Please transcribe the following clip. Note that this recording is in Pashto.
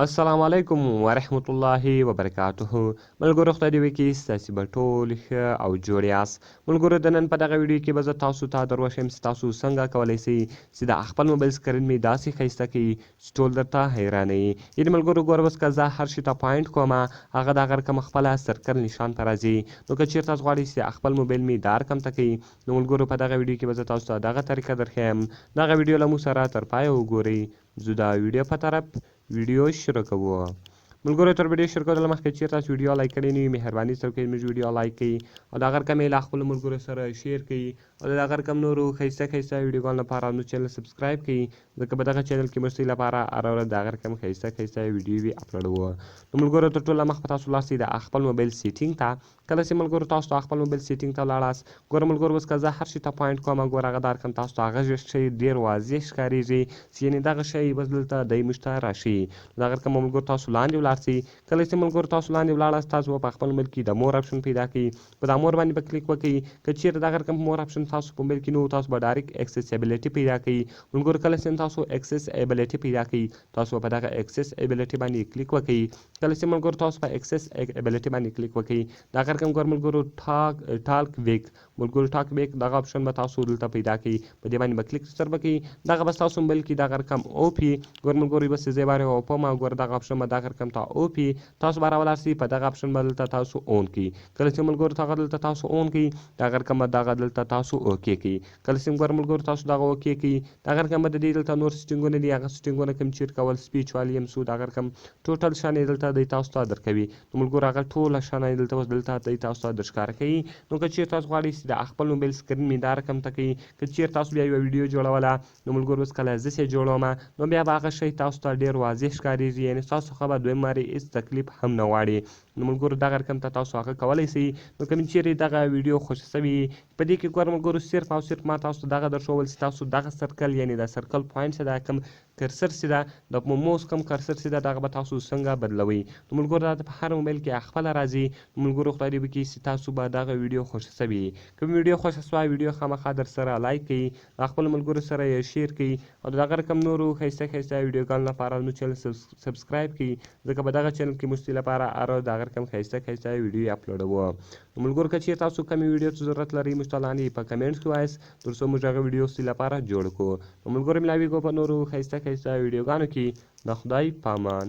السلام علیکم ورحمت الله وبرکاته. ملګرو خدای دې وکړي ستاسې به ټول ښه او جوړ یاست. ملګرو د نن په دغه ویډیو کې به زه تاسو ته در وښیم چې تاسو څنګه کولی شئ چې د خپل موبایل سکرین مې داسې ښایسته کړي چې ټول درته حیرانوي. یعنې ملګرو ګوره اوس که زه هر شي ته پوینټ کوم هغه د هغه رقم خپله سرکل نشان ته راځي. نو که چېرته تاسو غواړئ چې خپل موبایل مې دا رقم ته کوي نو ملګرو په دغه ویډیو کې به زه تاسو ته دغه طریقه درښیم. دغه ویډیو له موږ سره تر پایه وګورئ. زه د ویډیو په طرف ویډیو شروع کوو. ملګرو تر ویډیو شروع کولو مخکې چېرته تاسو ویډیو لایک کړی نه وي مهرباني سره وکړئ زموږ ویډیو لایک کړئ او د هغه رقم یې له خپلو ملګرو سره شیر کړئ او د هغه رقم نورو ښایسته ښایسته ویډیوګانو لپاره زموږ چینل سبسکرایب کړئ ځکه په دغه چینل کې موږ ستاسو لپاره هره ورځ د هغه رقم ښایسته ښایسته ویډیوې اپلوډوو. نو ملګرو تر ټولو مخکې تاسو ولاړ شئ د خپل موبایل سیټینګ ته. کله چې ملګرو تاسو ته خپل موبایل سیټینګ ته ولاړاست ګوره ملګرو اوس که زه هر شي ته پوینټ کوم ګوره هغه دا رقم تاسو ته هغه شی ډېر واضح ښکارېږي چې یعنې دغه شی بس دلته دی موږ ته راشي. د هغه رقم ملګرو تاسو لاندې ولاړ شئ. کله چې ملګرو تاسو لاندې ولاړاست تاسو به په خپل موبایل کې د مور اپشن پیدا کړئ. په دا مور باندې به کلیک وکړئ. که چېرته دغه رقم مور اپشن تاسو په موبایل کې نه و تاسو به ډایرکټ اکسیسیبیلیټي پیدا کړئ. ملګرو کله چې تاسو اکسیسیبیلیټي پیدا کړئ تاسو به په دغه اکسیسیبیلیټي باندې کلیک وکړئ. کله چې ملګرو تاسو په اکسیسیبیلیټي باندې کلیک وکړئ دغه رقم ګوره ملګرو ټالک بیک ملګرو ټالک بیک دغه اپشن به تاسو دلته پیدا کړئ. په دې باندې به کلیک سر وکړئ دغه به ستاسو موبایل کې دغه رقم اوپي ګوره ملګرو بس زه یې بارې اوپم ګوره دغه اپشن به دغه رقم ته اوپي تاسو به راولاړ شئ په دغه اپشن به دلته تاسو اون کړئ. کله چې ملګرو دغه دلته تاسو اون کړئ دغه رقم به دغه دلته تاسو اوکې کړئ. کله چې ګوره ملګرو تاسو دغه اوکې کړئ دغه رقم به د دې دلته نور سیټینګونه دي هغه سیټینګونه کوم چیر کول سپیچ والیوم سو دغه رقم ټوټل شان یې دلته دی تاسو ته درکوي. نو ملګرو هغه ټوله شان یې دلته اوس دلته دی تاسو ته درښکاره کوي. نو که چېرته تاسو غواړئ چې د خپل موبایل سکرین مې دا رقم ته کوي که چېرته تاسو بیا یوه ویډیو جوړوله نو ملګرو اوس کله زه چې جوړوم نو بیا به هغه شی تاسو ته ډېر واضح ښکارېږي یعنې ستاسو څخه به دویم وارې هېڅ تکلیف هم نه غواړي. نو ملګرو دغه رقم ته تاسو هغه کولی شئ. نو که مې چیرې دغه ویډیو خوښه سوي په دې کې ګوره ملګرو صرف او صرف ما تاسو ته دغه درښول چې تاسو دغه سرکل یعنې د سرکل پوینټ چې دا کوم کرسر چې ده د موس کوم کرسر چې ده دغه به تاسو څنګه بدلوئ. نو ملګرو دا په هر موبایل کې خپله راځي. ملګرو خدای دې وکړي چې تاسو به دغه ویډیو خوښه سوي که ویډیو خوښه سوه ویډیو خامخا در سره لایک کړئ د خپلو ملګرو سره یې شیر کړئ او د دغه رقم نورو ښایسته ښایسته ویډیوګانو لپاره زموږ چینل سبسکرایب کړئ ځکه په دغه چینل کې موږ ستاسو لپاره هره ورځ د هغه رقم ښایسته ښایسته ویډیو اپلوډوو. نو ملګرو که چېرې تاسو کومې ویډیو ته ضرورت لرئ موږ ته لاندې په کمنټس کې ووایاست تر څو موږ هغه ویډیو ستاسو لپاره جوړ کړو. نو ملګرو ملاویږو په نورو ښایسته ښایسته ویډیوګانو کې د خدای په امان.